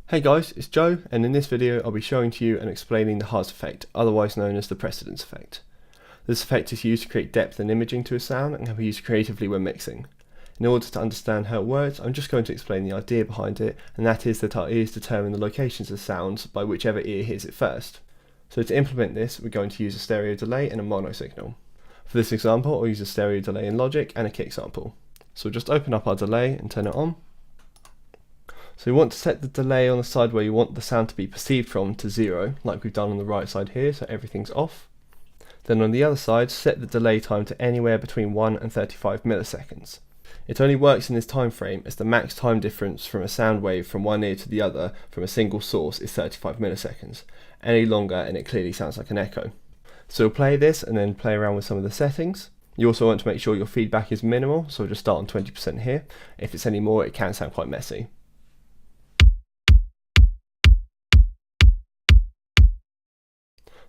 Hey guys, it's Joe, and in this video I'll be showing to you and explaining the Haas effect, otherwise known as the precedence effect. This effect is used to create depth and imaging to a sound and can be used creatively when mixing. In order to understand how it works, I'm just going to explain the idea behind it, and that is that our ears determine the locations of sounds by whichever ear hears it first. So to implement this, we're going to use a stereo delay and a mono signal. For this example, I'll use a stereo delay in Logic and a kick sample. So we'll just open up our delay and turn it on. So we want to set the delay on the side where you want the sound to be perceived from to 0, like we've done on the right side here, so everything's off. Then on the other side, set the delay time to anywhere between 1 and 35 milliseconds. It only works in this time frame as the max time difference from a sound wave from one ear to the other from a single source is 35 milliseconds. Any longer and it clearly sounds like an echo. So we'll play this and then play around with some of the settings. You also want to make sure your feedback is minimal, so we'll just start on 20% here. If it's any more, it can sound quite messy.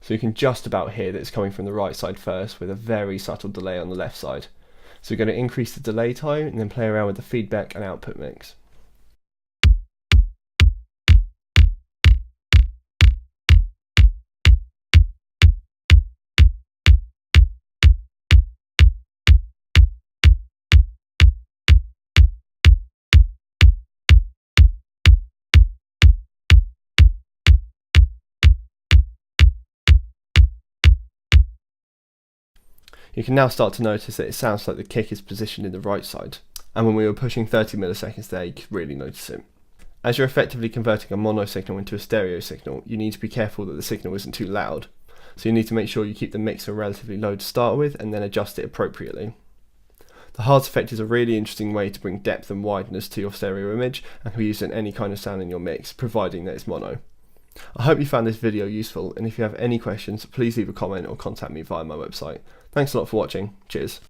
So you can just about hear that it's coming from the right side first with a very subtle delay on the left side. So we're going to increase the delay time and then play around with the feedback and output mix. You can now start to notice that it sounds like the kick is positioned in the right side, and when we were pushing 30 milliseconds there you could really notice it. As you're effectively converting a mono signal into a stereo signal, you need to be careful that the signal isn't too loud, so you need to make sure you keep the mixer relatively low to start with and then adjust it appropriately. The Haas effect is a really interesting way to bring depth and wideness to your stereo image and can be used in any kind of sound in your mix, providing that it's mono. I hope you found this video useful, and if you have any questions, please leave a comment or contact me via my website. Thanks a lot for watching. Cheers.